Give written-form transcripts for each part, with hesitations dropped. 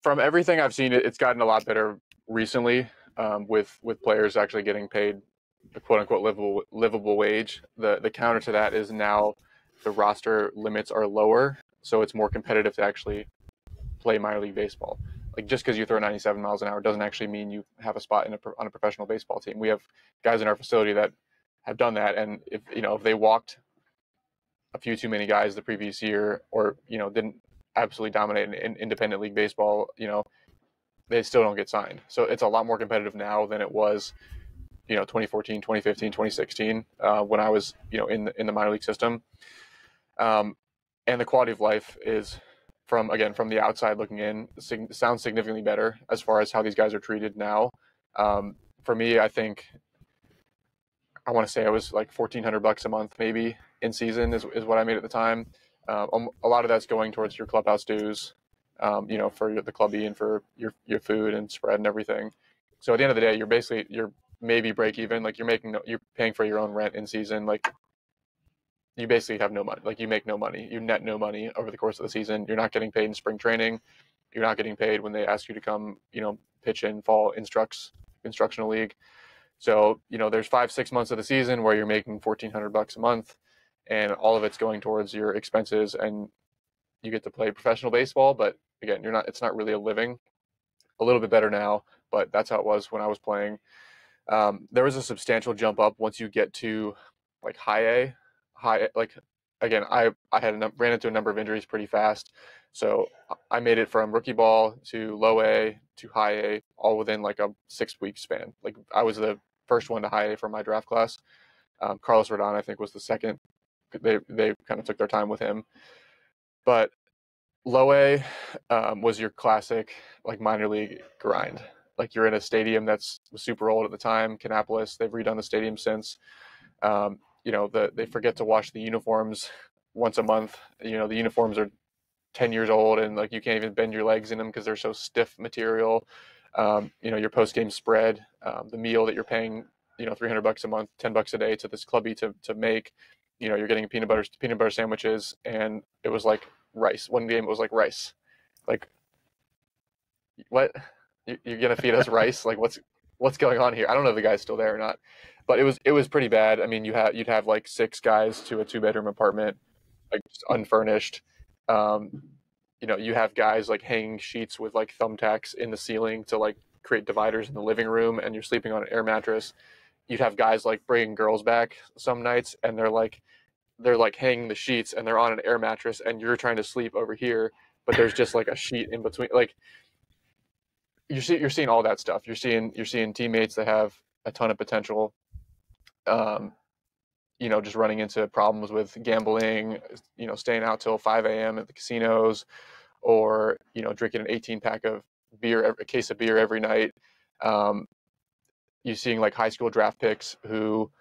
from everything I've seen, it's gotten a lot better recently, with players actually getting paid a quote unquote livable wage. The counter to that is now the roster limits are lower, so it's more competitive to actually play minor league baseball. Like, just because you throw 97 miles an hour doesn't actually mean you have a spot on a professional baseball team. We have guys in our facility that have done that, and if they walked a few too many guys the previous year, or didn't absolutely dominate in independent league baseball, they still don't get signed. So it's a lot more competitive now than it was 2014, 2015, 2016, when I was in the minor league system. And the quality of life is, from the outside looking in, sounds significantly better as far as how these guys are treated now. For me, I think I want to say I was like $1,400 a month maybe in season is what I made at the time. A lot of that's going towards your clubhouse dues, for the clubby and for your food and spread and everything. So at the end of the day, you're maybe break even. Like, you're paying for your own rent in season. Like, you basically have no money. Like, you make no money. You net no money over the course of the season. You're not getting paid in spring training. You're not getting paid when they ask you to come, pitch in fall instructional league. So, there's 5-6 months of the season where you're making $1,400 a month, and all of it's going towards your expenses, and you get to play professional baseball. But again, it's not really a living. A little bit better now, but that's how it was when I was playing. There was a substantial jump up once you get to like high A. Like, again, I ran into a number of injuries pretty fast, so I made it from rookie ball to low A to high A all within like a 6-week span. Like, I was the first one to high A for my draft class. Carlos Rodon, I think, was the second. They kind of took their time with him, but low A was your classic like minor league grind. Like, you're in a stadium that's super old at the time, Kannapolis. They've redone the stadium since. They forget to wash the uniforms once a month. The uniforms are 10 years old, and like, you can't even bend your legs in them because they're so stiff material. Your post-game spread, the meal that you're paying, $300 a month, $10 a day to this clubby to make, you're getting peanut butter sandwiches, and it was like rice. One game it was like rice. Like, what? You're gonna feed us rice? Like, what's going on here? I don't know if the guy's still there or not, but it was pretty bad. I mean, you'd have like 6 guys to a 2-bedroom apartment, like, just unfurnished. You have guys like hanging sheets with like thumbtacks in the ceiling to like create dividers in the living room, and you're sleeping on an air mattress. You'd have guys like bringing girls back some nights, and they're like hanging the sheets, and they're on an air mattress, and you're trying to sleep over here, but there's just like a sheet in between. Like, you're seeing all that stuff. You're seeing teammates that have a ton of potential, just running into problems with gambling, staying out till 5 a.m. at the casinos, or drinking an 18-pack of beer, a case of beer every night. You're seeing like high school draft picks who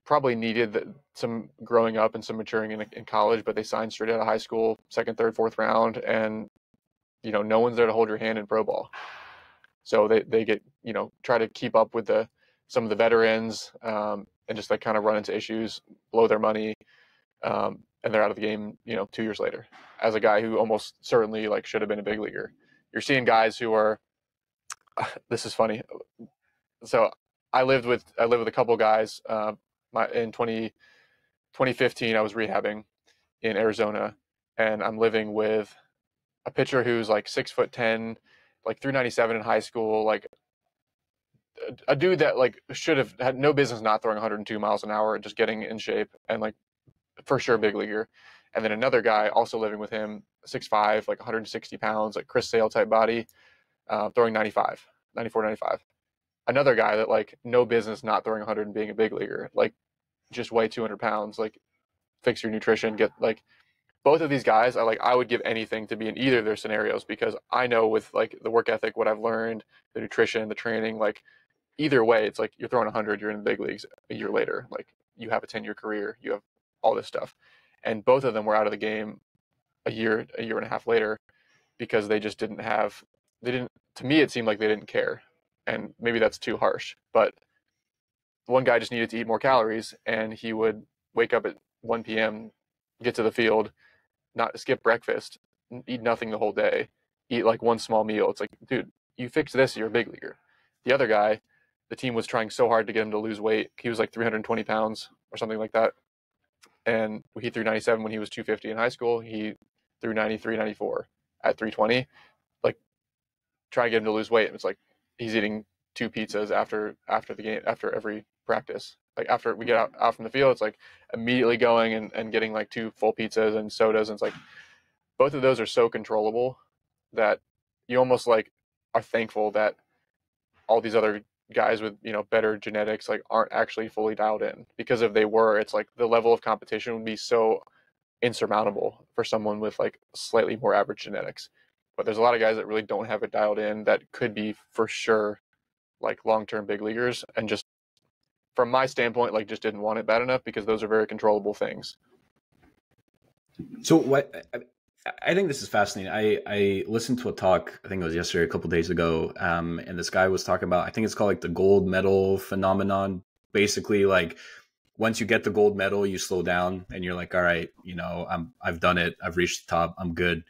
probably needed some growing up and some maturing in college, but they signed straight out of high school, 2nd, 3rd, 4th round, and no one's there to hold your hand in pro ball. So they get, try to keep up with some of the veterans, and just like kind of run into issues, blow their money, and they're out of the game, 2 years later. As a guy who almost certainly like should have been a big leaguer, you're seeing guys who are. This is funny. So I lived with a couple of guys. In 2015, I was rehabbing in Arizona, and I'm living with a pitcher who's like 6'10", like 397 in high school, like a dude that like should have had no business not throwing 102 miles an hour, just getting in shape, and like for sure big leaguer. And then another guy also living with him, 6'5", like 160 pounds, like Chris Sale type body, throwing 94, 95. Another guy that like no business not throwing 100 and being a big leaguer, like just weigh 200 pounds, like fix your nutrition, get like. Both of these guys, I would give anything to be in either of their scenarios, because I know with like the work ethic, what I've learned, the nutrition, the training, like either way, it's like you're throwing 100, you're in the big leagues a year later. Like, you have a 10-year career, you have all this stuff. And both of them were out of the game a year and a half later, because they just to me, it seemed like they didn't care. And maybe that's too harsh, but one guy just needed to eat more calories, and he would wake up at 1 p.m., get to the field, not skip breakfast, eat nothing the whole day, eat like one small meal. It's like, dude, you fix this, you're a big leaguer. The other guy, the team was trying so hard to get him to lose weight. He was like 320 pounds or something like that. And he threw 97 when he was 250 in high school. He threw 93, 94 at 320. Like, try to get him to lose weight. It's like he's eating 2 pizzas after the game, after every practice. Like, after we get out from the field, it's like immediately going and getting like 2 full pizzas and sodas. And it's like both of those are so controllable that you almost like are thankful that all these other guys with, better genetics like aren't actually fully dialed in, because if they were, it's like the level of competition would be so insurmountable for someone with like slightly more average genetics. But there's a lot of guys that really don't have it dialed in that could be for sure like long-term big leaguers, and just from my standpoint, like just didn't want it bad enough, because those are very controllable things. So what I think this is fascinating. I listened to a talk, I think it was yesterday, a couple of days ago, and this guy was talking about, I think it's called like the gold medal phenomenon. Basically, like once you get the gold medal, you slow down and you're like, all right, I've done it, I've reached the top, I'm good.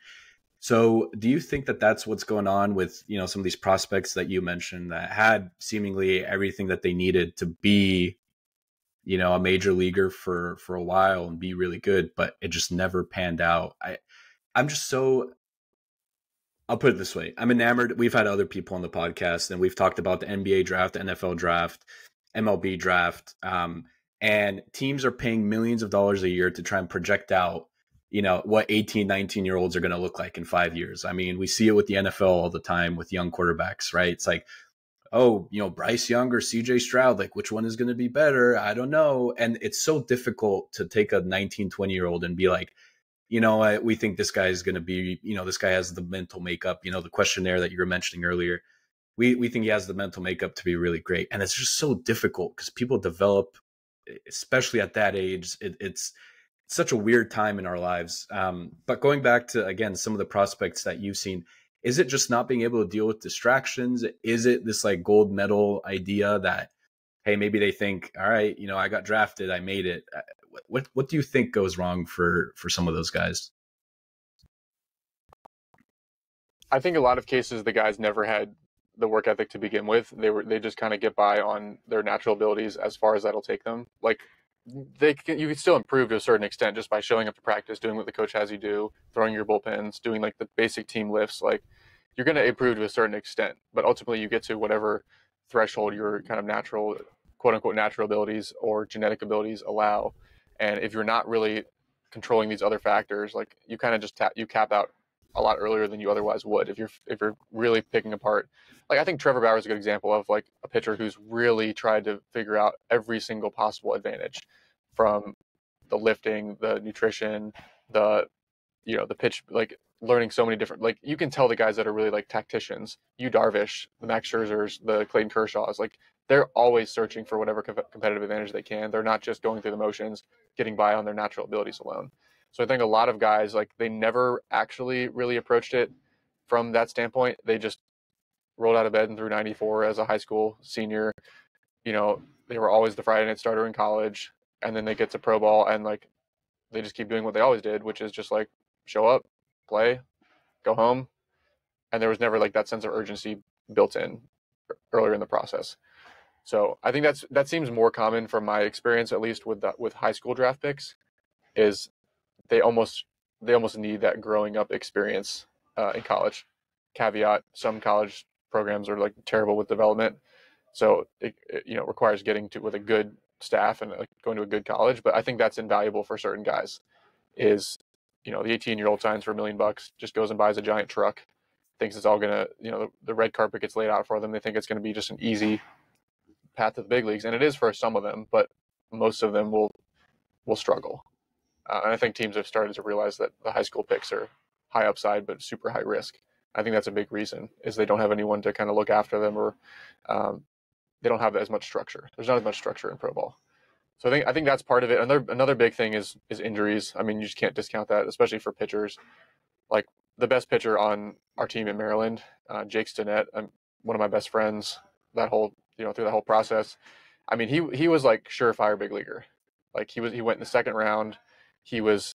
So do you think that that's what's going on with, some of these prospects that you mentioned that had seemingly everything that they needed to be, a major leaguer for a while and be really good, but it just never panned out? I'm just so, I'll put it this way. I'm enamored. We've had other people on the podcast and we've talked about the NBA draft, the NFL draft, MLB draft. And teams are paying millions of dollars a year to try and project out, what 18, 19-year-olds are going to look like in 5 years. I mean, we see it with the NFL all the time with young quarterbacks, right? It's like, oh, Bryce Young or CJ Stroud, like which one is going to be better? I don't know. And it's so difficult to take a 19, 20-year-old and be like, we think this guy is going to be, this guy has the mental makeup, the questionnaire that you were mentioning earlier. We think he has the mental makeup to be really great. And it's just so difficult because people develop, especially at that age. It's such a weird time in our lives. But going back to, again, some of the prospects that you've seen, is it just not being able to deal with distractions? Is it this like gold medal idea that, hey, maybe they think, all right, I got drafted, I made it. What do you think goes wrong for some of those guys? I think a lot of cases the guys never had the work ethic to begin with. They just kind of get by on their natural abilities as far as that'll take them. Like you can still improve to a certain extent just by showing up to practice, doing what the coach has you do, throwing your bullpens, doing like the basic team lifts. Like you're going to improve to a certain extent, but ultimately you get to whatever threshold your kind of natural, quote unquote, natural abilities or genetic abilities allow. And if you're not really controlling these other factors, like you kind of just you cap out a lot earlier than you otherwise would if you're really picking apart. Like I think Trevor Bauer is a good example of like a pitcher who's really tried to figure out every single possible advantage, from the lifting, the nutrition, the the pitch, like learning so many different, like you can tell the guys that are really like tacticians, you Darvish, the Max Scherzers, the Clayton Kershaws, like they're always searching for whatever competitive advantage they can. They're not just going through the motions, getting by on their natural abilities alone. So I think a lot of guys, like they never actually really approached it from that standpoint. They just rolled out of bed and threw 94 as a high school senior. They were always the Friday night starter in college, and then they get to pro ball and like they just keep doing what they always did, which is just like show up, play, go home. And there was never like that sense of urgency built in earlier in the process. So I think that seems more common from my experience, at least with high school draft picks, is they almost need that growing up experience in college. Caveat: some college programs are like terrible with development, so it requires getting to with a good staff and like going to a good college. But I think that's invaluable for certain guys. Is the 18-year-old signs for $1 million, just goes and buys a giant truck, thinks it's all gonna the red carpet gets laid out for them. They think it's gonna be just an easy path to the big leagues, and it is for some of them, but most of them will struggle. And I think teams have started to realize that the high school picks are high upside but super high risk. I think that's a big reason, is they don't have anyone to kind of look after them, or they don't have as much structure. There's not as much structure in pro ball. So I think that's part of it. Another big thing is injuries. I mean, you just can't discount that, especially for pitchers. Like the best pitcher on our team in Maryland, Jake Stinnett, one of my best friends that whole through the whole process. I mean, he was like surefire big leaguer. Like he went in the second round. He was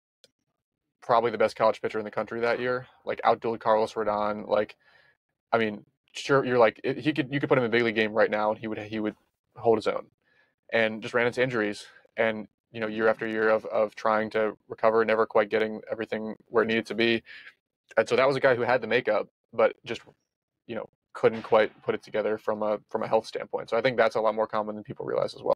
probably the best college pitcher in the country that year. Like outdueled Carlos Rodon. Like, I mean, sure, you're like he could you could put him in a big league game right now and he would hold his own. And just ran into injuries, and year after year of trying to recover, never quite getting everything where it needed to be. And so that was a guy who had the makeup, but just couldn't quite put it together from a health standpoint. So I think that's a lot more common than people realize as well.